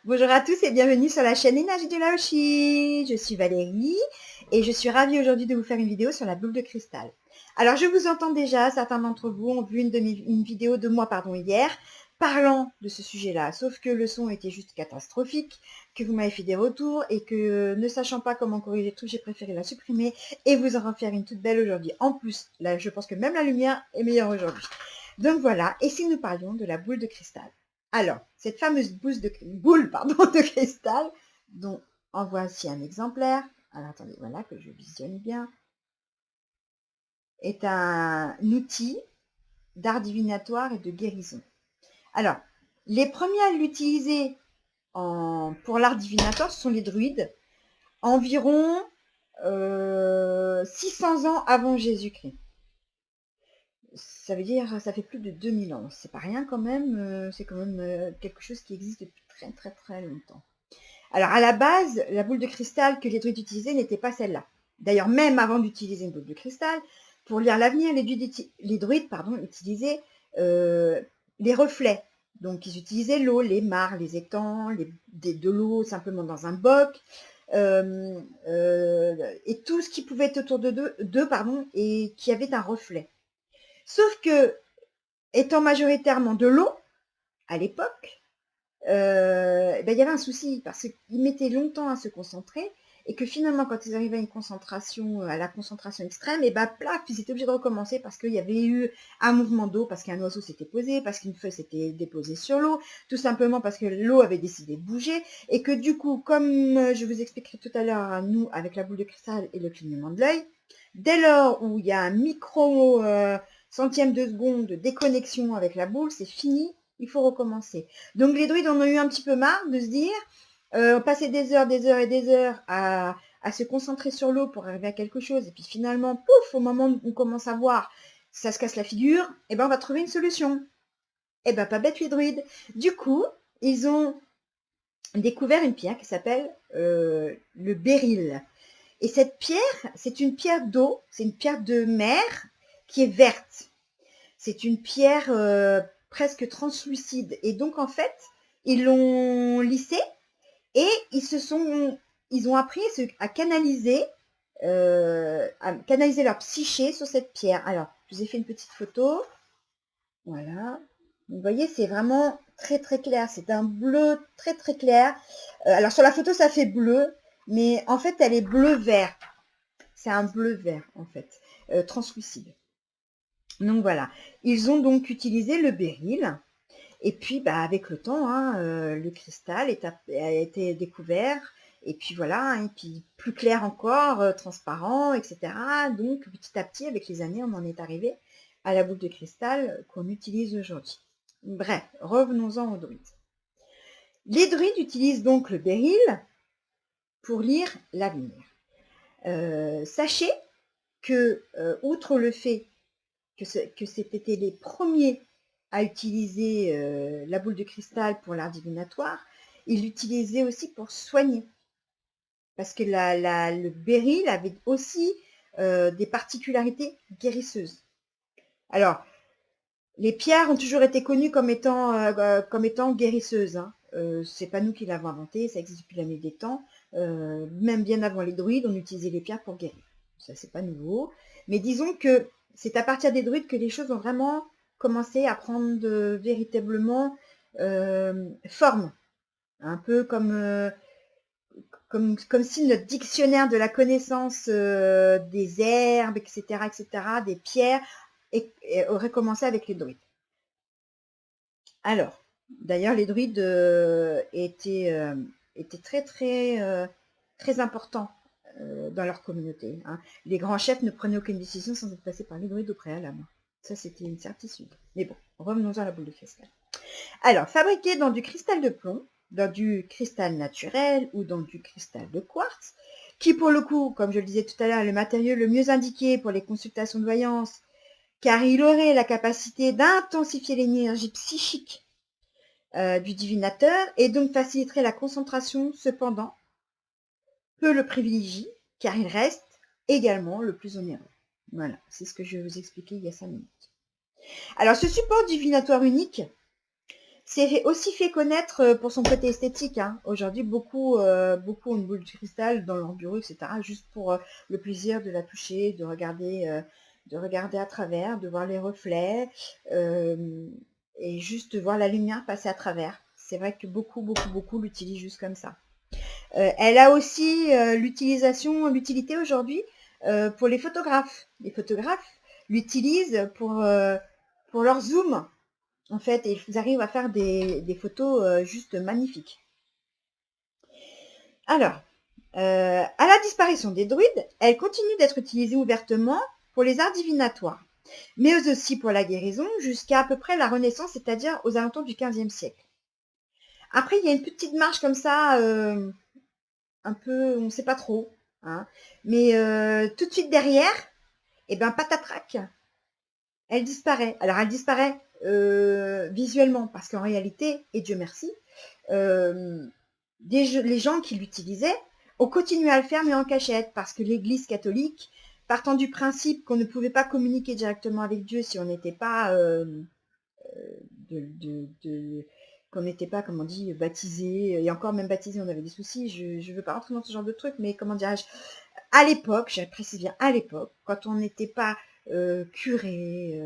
Bonjour à tous et bienvenue sur la chaîne Énergie de Laoshi. Je suis Valérie et je suis ravie aujourd'hui de vous faire une vidéo sur la boule de cristal. Alors je vous entends déjà, certains d'entre vous ont vu une vidéo de moi hier parlant de ce sujet-là, sauf que le son était juste catastrophique, que vous m'avez fait des retours et que ne sachant pas comment corriger le truc, j'ai préféré la supprimer et vous en refaire une toute belle aujourd'hui. En plus, là je pense que même la lumière est meilleure aujourd'hui. Donc voilà, et si nous parlions de la boule de cristal. Alors, cette fameuse boule de cristal, dont en voici un exemplaire, alors attendez, voilà que je visionne bien, est un outil d'art divinatoire et de guérison. Alors, les premiers à l'utiliser pour l'art divinatoire, ce sont les druides, environ 600 ans avant Jésus-Christ. Ça veut dire, ça fait plus de 2000 ans. C'est pas rien quand même, c'est quand même quelque chose qui existe depuis très très très longtemps. Alors à la base, la boule de cristal que les druides utilisaient n'était pas celle-là. D'ailleurs, même avant d'utiliser une boule de cristal, pour lire l'avenir, les druides utilisaient les reflets. Donc ils utilisaient l'eau, les mares, les étangs, de l'eau simplement dans un boc, et tout ce qui pouvait être autour d'eux, et qui avait un reflet. Sauf que, étant majoritairement de l'eau, à l'époque, il y avait un souci, parce qu'ils mettaient longtemps à se concentrer, et que finalement, quand ils arrivaient à la concentration extrême, plaf, ils étaient obligés de recommencer, parce qu'il y avait eu un mouvement d'eau, parce qu'un oiseau s'était posé, parce qu'une feuille s'était déposée sur l'eau, tout simplement parce que l'eau avait décidé de bouger, et que du coup, comme je vous expliquerai tout à l'heure, nous, avec la boule de cristal et le clignement de l'œil, dès lors où il y a un micro centième de seconde de déconnexion avec la boule, c'est fini, il faut recommencer. Donc les druides en ont eu un petit peu marre de se dire, passer des heures et des heures à se concentrer sur l'eau pour arriver à quelque chose, et puis finalement, pouf, au moment où on commence à voir, ça se casse la figure, et on va trouver une solution. Et pas bête les druides. Du coup, ils ont découvert une pierre qui s'appelle le béryl. Et cette pierre, c'est une pierre d'eau, c'est une pierre de mer qui est verte. C'est une pierre presque translucide. Et donc, en fait, ils l'ont lissée et ils ont appris à canaliser leur psyché sur cette pierre. Alors, je vous ai fait une petite photo. Voilà. Vous voyez, c'est vraiment très très clair. C'est un bleu très très clair. Alors, sur la photo, ça fait bleu, mais en fait, elle est bleu-vert. C'est un bleu-vert, en fait, translucide. Donc voilà, ils ont donc utilisé le béryl, et puis avec le temps, le cristal a été découvert, et puis voilà, et puis plus clair encore, transparent, etc. Donc petit à petit, avec les années, on en est arrivé à la boule de cristal qu'on utilise aujourd'hui. Bref, revenons-en aux druides. Les druides utilisent donc le béryl pour lire l'avenir. Sachez que, outre le fait que c'était les premiers à utiliser la boule de cristal pour l'art divinatoire, ils l'utilisaient aussi pour soigner. Parce que le béryl avait aussi des particularités guérisseuses. Alors, les pierres ont toujours été connues comme étant guérisseuses. C'est pas nous qui l'avons inventé, ça existe depuis la nuit des temps. Même bien avant les druides, on utilisait les pierres pour guérir. Ça, c'est pas nouveau. Mais disons que c'est à partir des druides que les choses ont vraiment commencé à prendre véritablement forme. Un peu comme si notre dictionnaire de la connaissance des herbes, etc., des pierres, aurait commencé avec les druides. Alors, d'ailleurs, les druides étaient très, très, très importants dans leur communauté. Les grands chefs ne prenaient aucune décision sans être passés par les druides au préalable. Ça, c'était une certitude. Mais bon, revenons à la boule de cristal. Alors, fabriquée dans du cristal de plomb, dans du cristal naturel ou dans du cristal de quartz, qui pour le coup, comme je le disais tout à l'heure, est le matériau le mieux indiqué pour les consultations de voyance, car il aurait la capacité d'intensifier l'énergie psychique du divinateur et donc faciliterait la concentration. Cependant, peu le privilégie, car il reste également le plus onéreux. Voilà, c'est ce que je vais vous expliquer il y a 5 minutes. Alors, ce support divinatoire unique, c'est aussi fait connaître pour son côté esthétique. Hein. Aujourd'hui, beaucoup ont une boule de cristal dans leur bureau, etc. Juste pour le plaisir de la toucher, de regarder à travers, de voir les reflets et juste de voir la lumière passer à travers. C'est vrai que beaucoup l'utilisent juste comme ça. Elle a aussi l'utilité aujourd'hui pour les photographes. Les photographes l'utilisent pour leur zoom, en fait, et ils arrivent à faire des photos juste magnifiques. Alors, à la disparition des druides, elle continue d'être utilisée ouvertement pour les arts divinatoires, mais aussi pour la guérison jusqu'à à peu près la Renaissance, c'est-à-dire aux alentours du XVe siècle. Après, il y a une petite marche comme ça, un peu, on ne sait pas trop, hein, mais tout de suite derrière, et ben patatrac, elle disparaît. Alors elle disparaît visuellement, parce qu'en réalité, et Dieu merci, les gens qui l'utilisaient ont continué à le faire, mais en cachette, parce que l'Église catholique, partant du principe qu'on ne pouvait pas communiquer directement avec Dieu si on n'était pas qu'on n'était pas, comment on dit, baptisé, et encore même baptisé, on avait des soucis, je ne veux pas rentrer dans ce genre de truc, mais comment dirais-je, à l'époque, je précise bien à l'époque, quand on n'était pas curé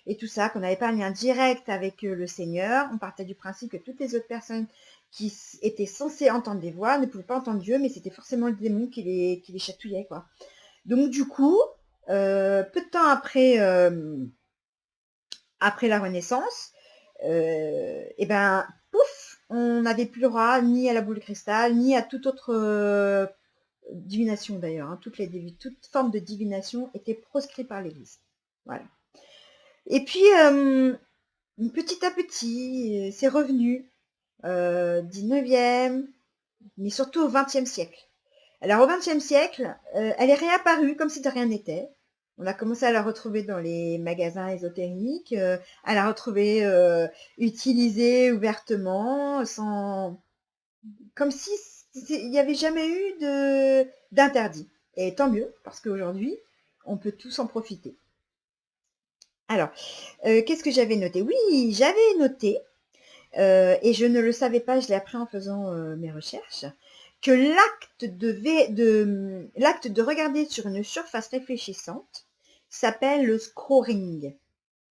et tout ça, qu'on n'avait pas un lien direct avec le Seigneur, on partait du principe que toutes les autres personnes qui étaient censées entendre des voix ne pouvaient pas entendre Dieu, mais c'était forcément le démon qui les chatouillait, quoi. Donc du coup, peu de temps après la Renaissance, et ben, pouf, on n'avait plus le droit ni à la boule de cristal, ni à toute autre divination d'ailleurs. Hein. Toute forme de divination était proscrite par l'Église. Voilà. Et puis, petit à petit, c'est revenu, 19e, mais surtout au 20e siècle. Alors au 20e siècle, elle est réapparue comme si de rien n'était. On a commencé à la retrouver dans les magasins ésotériques, à la retrouver utilisée ouvertement, comme si il n'y avait jamais eu d'interdit. Et tant mieux, parce qu'aujourd'hui, on peut tous en profiter. Alors, qu'est-ce que j'avais noté? Oui, j'avais noté, et je ne le savais pas, je l'ai appris en faisant mes recherches, que l'acte de regarder sur une surface réfléchissante s'appelle le scoring.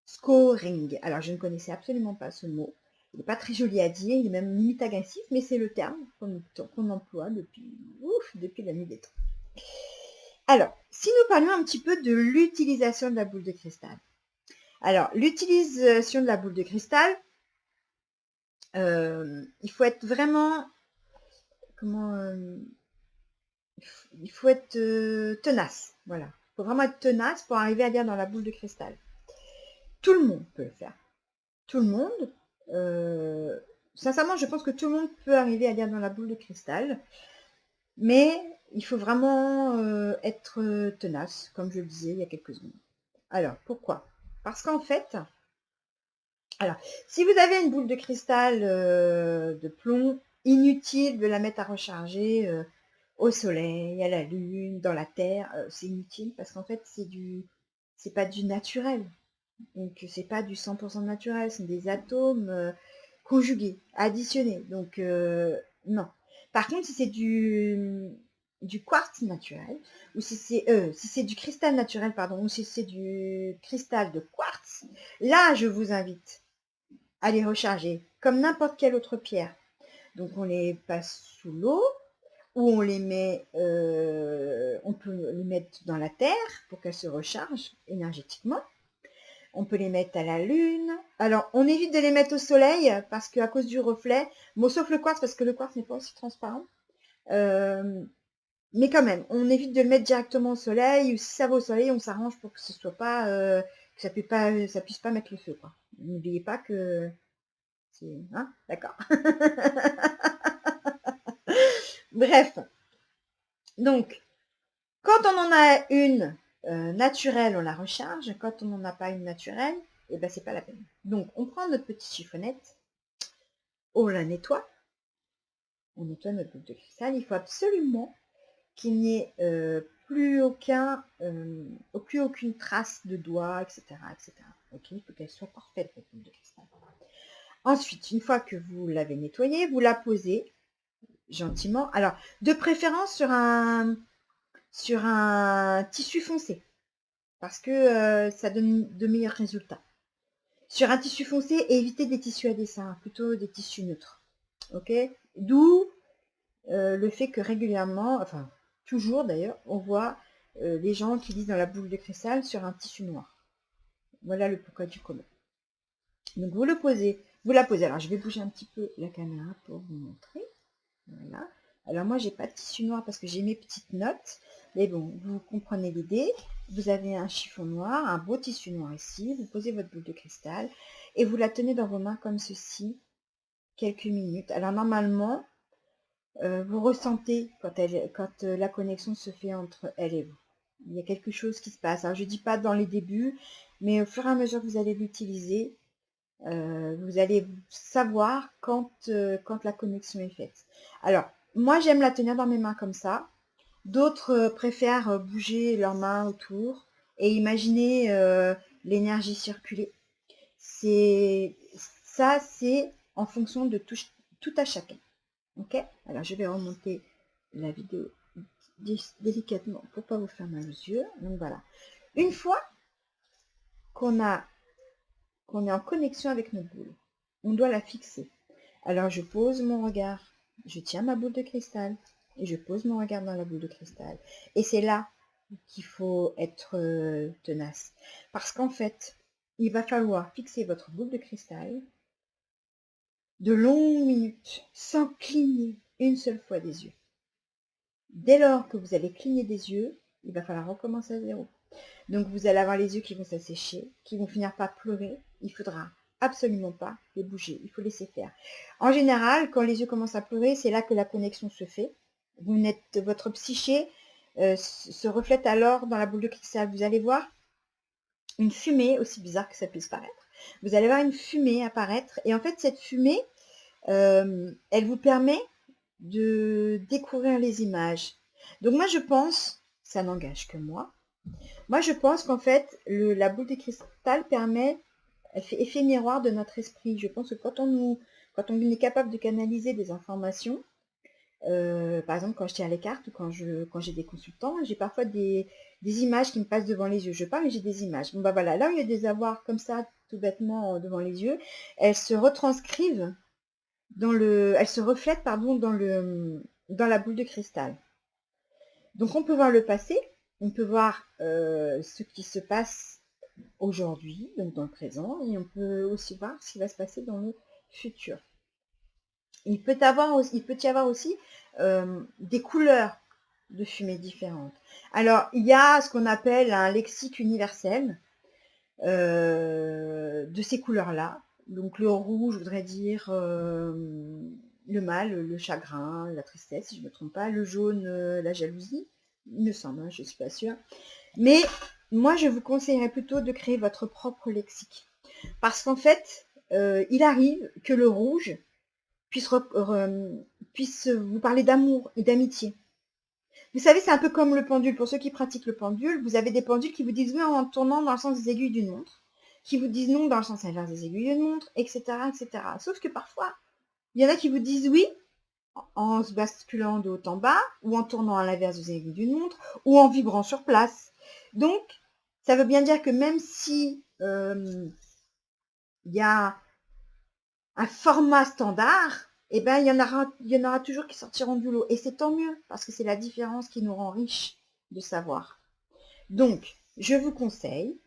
Scoring. Alors, je ne connaissais absolument pas ce mot. Il n'est pas très joli à dire, il est même limite agressif, mais c'est le terme qu'on emploie depuis la nuit des temps. Alors, si nous parlions un petit peu de l'utilisation de la boule de cristal. Alors, l'utilisation de la boule de cristal, il faut être vraiment il faut être tenace, voilà. Il faut vraiment être tenace pour arriver à lire dans la boule de cristal. Tout le monde peut le faire. Tout le monde. Sincèrement, je pense que tout le monde peut arriver à lire dans la boule de cristal. Mais il faut vraiment être tenace, comme je le disais il y a quelques secondes. Alors, pourquoi? Parce qu'en fait, alors, si vous avez une boule de cristal de plomb, inutile de la mettre à recharger au soleil, à la lune, dans la terre, c'est inutile parce qu'en fait c'est pas du naturel. Donc c'est pas du 100% naturel, c'est des atomes conjugués, additionnés. Donc non. Par contre, si c'est du quartz naturel, ou si c'est du cristal naturel, pardon, ou si c'est du cristal de quartz, là je vous invite à les recharger comme n'importe quelle autre pierre. Donc on les passe sous l'eau, ou on les met, on peut les mettre dans la terre pour qu'elles se rechargent énergétiquement. On peut les mettre à la lune. Alors, on évite de les mettre au soleil parce qu'à cause du reflet, bon, sauf le quartz parce que le quartz n'est pas aussi transparent. Mais quand même, on évite de le mettre directement au soleil. Ou si ça va au soleil, on s'arrange pour que ce soit pas, que ça puisse pas mettre le feu, quoi. N'oubliez pas que hein, d'accord. Bref. Donc, quand on en a une naturelle, on la recharge. Quand on n'en a pas une naturelle, et ben c'est pas la peine. Donc, on prend notre petite chiffonnette, on la nettoie, on nettoie notre boule de cristal. Il faut absolument qu'il n'y ait plus aucune trace de doigt, etc., etc. Ok, il faut qu'elle soit parfaite, votre boule de cristal. Ensuite, une fois que vous l'avez nettoyée, vous la posez gentiment. Alors, de préférence sur un tissu foncé, parce que ça donne de meilleurs résultats. Sur un tissu foncé, évitez des tissus à dessin, plutôt des tissus neutres. Ok? D'où le fait que régulièrement, enfin toujours d'ailleurs, on voit les gens qui lisent dans la boule de cristal sur un tissu noir. Voilà le pourquoi du comment. Donc vous la posez. Alors je vais bouger un petit peu la caméra pour vous montrer. Voilà. Alors moi j'ai pas de tissu noir parce que j'ai mes petites notes. Mais bon, vous comprenez l'idée. Vous avez un chiffon noir, un beau tissu noir ici. Vous posez votre boule de cristal et vous la tenez dans vos mains comme ceci quelques minutes. Alors normalement, vous ressentez quand la connexion se fait entre elle et vous. Il y a quelque chose qui se passe. Alors je dis pas dans les débuts, mais au fur et à mesure que vous allez l'utiliser, vous allez savoir quand la connexion est faite. Alors, moi j'aime la tenir dans mes mains comme ça. D'autres préfèrent bouger leurs mains autour et imaginer l'énergie circuler. Ça, c'est en fonction de tout à chacun. Ok? Alors je vais remonter la vidéo délicatement pour pas vous faire mal aux yeux. Donc voilà. Une fois qu'on est en connexion avec notre boule, on doit la fixer. Alors je pose mon regard, je tiens ma boule de cristal et je pose mon regard dans la boule de cristal. Et c'est là qu'il faut être tenace. Parce qu'en fait, il va falloir fixer votre boule de cristal de longues minutes sans cligner une seule fois des yeux. Dès lors que vous allez cligner des yeux, il va falloir recommencer à zéro. Donc vous allez avoir les yeux qui vont s'assécher, qui vont finir par pleurer. Il faudra absolument pas les bouger, il faut laisser faire. En général, quand les yeux commencent à pleurer, c'est là que la connexion se fait. Votre psyché se reflète alors dans la boule de cristal. Vous allez voir une fumée, aussi bizarre que ça puisse paraître. Vous allez voir une fumée apparaître. Et en fait, cette fumée, elle vous permet de découvrir les images. Donc moi, je pense, ça n'engage que moi je pense qu'en fait, la boule de cristal elle fait effet miroir de notre esprit. Je pense que quand on est capable de canaliser des informations, par exemple quand je tire les cartes ou quand j'ai des consultants, j'ai parfois des images qui me passent devant les yeux. Je parle et j'ai des images. Bon bah voilà, là où il y a des avoirs comme ça, tout bêtement devant les yeux, elles se retranscrivent elles se reflètent dans la boule de cristal. Donc on peut voir le passé, on peut voir ce qui se passe aujourd'hui, donc dans le présent, et on peut aussi voir ce qui va se passer dans le futur. Il peut y avoir aussi des couleurs de fumée différentes. Alors, il y a ce qu'on appelle un lexique universel de ces couleurs-là. Donc le rouge voudrait dire le mal, le chagrin, la tristesse, si je ne me trompe pas. Le jaune, la jalousie, il me semble, hein, je ne suis pas sûre. Mais moi, je vous conseillerais plutôt de créer votre propre lexique. Parce qu'en fait, il arrive que le rouge puisse vous parler d'amour et d'amitié. Vous savez, c'est un peu comme le pendule. Pour ceux qui pratiquent le pendule, vous avez des pendules qui vous disent oui en tournant dans le sens des aiguilles d'une montre, qui vous disent non dans le sens inverse des aiguilles d'une montre, etc., etc. Sauf que parfois, il y en a qui vous disent oui en se basculant de haut en bas, ou en tournant à l'inverse des aiguilles d'une montre, ou en vibrant sur place. Donc, ça veut bien dire que même si il y a un format standard, eh ben, il y en aura toujours qui sortiront du lot. Et c'est tant mieux, parce que c'est la différence qui nous rend riches de savoir. Donc, je vous conseille,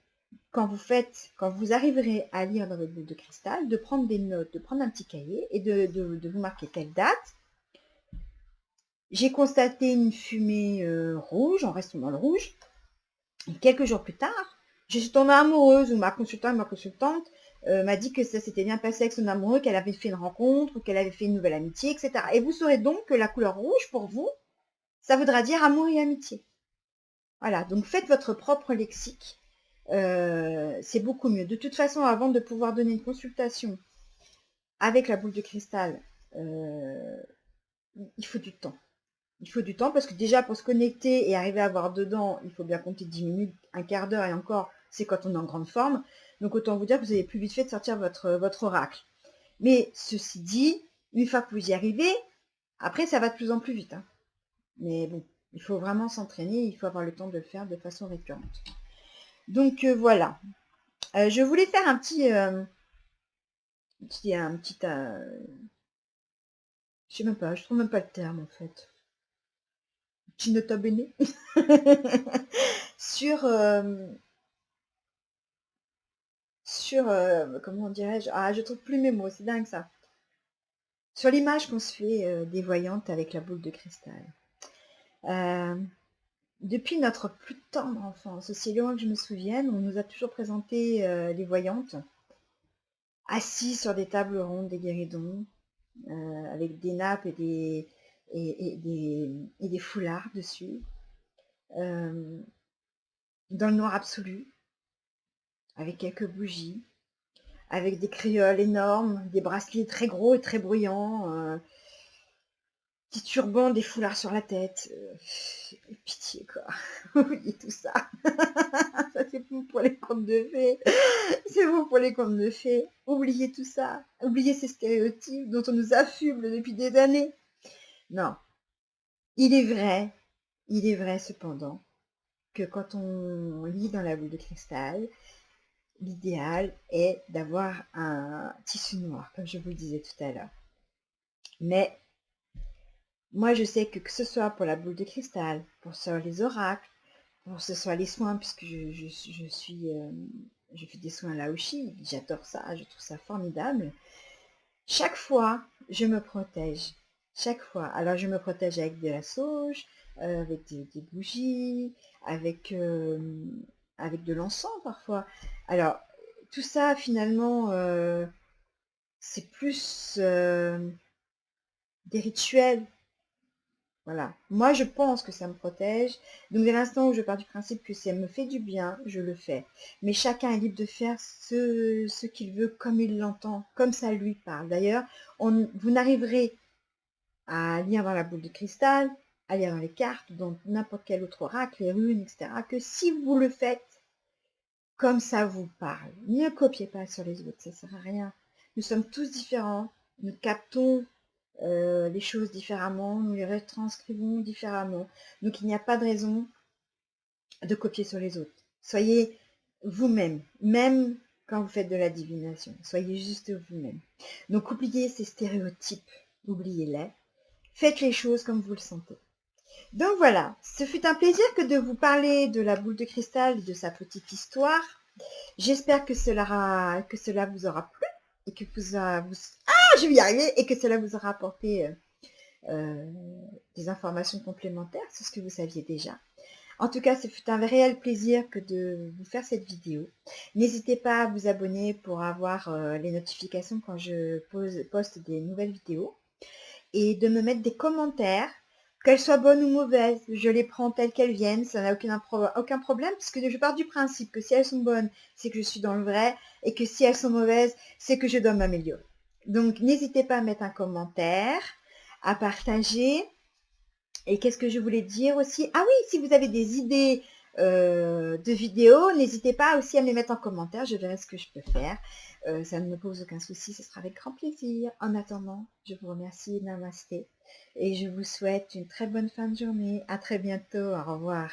quand vous arriverez à lire dans votre boule de cristal, de prendre des notes, de prendre un petit cahier et de vous marquer telle date. J'ai constaté une fumée rouge, on reste dans le rouge. Et quelques jours plus tard, je suis tombée amoureuse, ou ma consultante m'a dit que ça s'était bien passé avec son amoureux, qu'elle avait fait une rencontre, ou qu'elle avait fait une nouvelle amitié, etc. Et vous saurez donc que la couleur rouge, pour vous, ça voudra dire amour et amitié. Voilà, donc faites votre propre lexique. C'est beaucoup mieux. De toute façon, avant de pouvoir donner une consultation avec la boule de cristal, il faut du temps. Il faut du temps parce que déjà pour se connecter et arriver à voir dedans, il faut bien compter 10 minutes, un quart d'heure et encore, c'est quand on est en grande forme. Donc autant vous dire que vous avez plus vite fait de sortir votre oracle. Mais ceci dit, une fois que vous y arrivez, après ça va de plus en plus vite. Hein. Mais bon, il faut vraiment s'entraîner, il faut avoir le temps de le faire de façon récurrente. Donc voilà. Je voulais faire un petit je sais même pas, je trouve même pas le terme en fait. Petit nota bene sur comment dirais-je, ah je trouve plus mes mots, c'est dingue ça. Sur l'image qu'on se fait des voyantes avec la boule de cristal. Depuis notre plus tendre enfance, aussi loin que je me souvienne, on nous a toujours présenté les voyantes assis sur des tables rondes, des guéridons, avec des nappes et des foulards dessus, dans le noir absolu, avec quelques bougies, avec des créoles énormes, des bracelets très gros et très bruyants, petits turbans, des foulards sur la tête. Pitié quoi, oubliez tout ça. Ça c'est vous pour les contes de fées. C'est vous pour les contes de fées. Oubliez tout ça. Oubliez ces stéréotypes dont on nous affuble depuis des années. Non. Il est vrai cependant, que quand on lit dans la boule de cristal, l'idéal est d'avoir un tissu noir, comme je vous le disais tout à l'heure. Mais moi, je sais que ce soit pour la boule de cristal, pour ce soit les oracles, pour ce soit les soins, puisque je fais des soins Laoshi, j'adore ça, je trouve ça formidable. Chaque fois, je me protège. Chaque fois. Alors, je me protège avec de la sauge, avec des bougies, avec de l'encens parfois. Alors, tout ça, finalement, c'est plus des rituels. Voilà. Moi, je pense que ça me protège. Donc, dès l'instant où je pars du principe que ça me fait du bien, je le fais. Mais chacun est libre de faire ce qu'il veut, comme il l'entend, comme ça lui parle. D'ailleurs, vous n'arriverez à lire dans la boule de cristal, à lire dans les cartes, dans n'importe quel autre oracle, les runes, etc., que si vous le faites comme ça vous parle. Ne copiez pas sur les autres, ça ne sert à rien. Nous sommes tous différents, nous captons les choses différemment, nous les retranscrivons différemment. Donc il n'y a pas de raison de copier sur les autres. Soyez vous-même, même quand vous faites de la divination. Soyez juste vous-même. Donc oubliez ces stéréotypes, oubliez-les. Faites les choses comme vous le sentez. Donc voilà, ce fut un plaisir que de vous parler de la boule de cristal et de sa petite histoire. J'espère que cela vous aura plu et que je vais y arriver et que cela vous aura apporté des informations complémentaires sur ce que vous saviez déjà. En tout cas, ce fut un réel plaisir que de vous faire cette vidéo. N'hésitez pas à vous abonner pour avoir les notifications quand je poste des nouvelles vidéos et de me mettre des commentaires, qu'elles soient bonnes ou mauvaises. Je les prends telles qu'elles viennent, ça n'a aucun problème, puisque je pars du principe que si elles sont bonnes, c'est que je suis dans le vrai, et que si elles sont mauvaises, c'est que je dois m'améliorer. Donc n'hésitez pas à mettre un commentaire, à partager. Et qu'est-ce que je voulais dire aussi? Ah oui, si vous avez des idées de vidéos, n'hésitez pas aussi à me les mettre en commentaire, je verrai ce que je peux faire. Ça ne me pose aucun souci, ce sera avec grand plaisir. En attendant, je vous remercie, namasté, et je vous souhaite une très bonne fin de journée. À très bientôt, au revoir.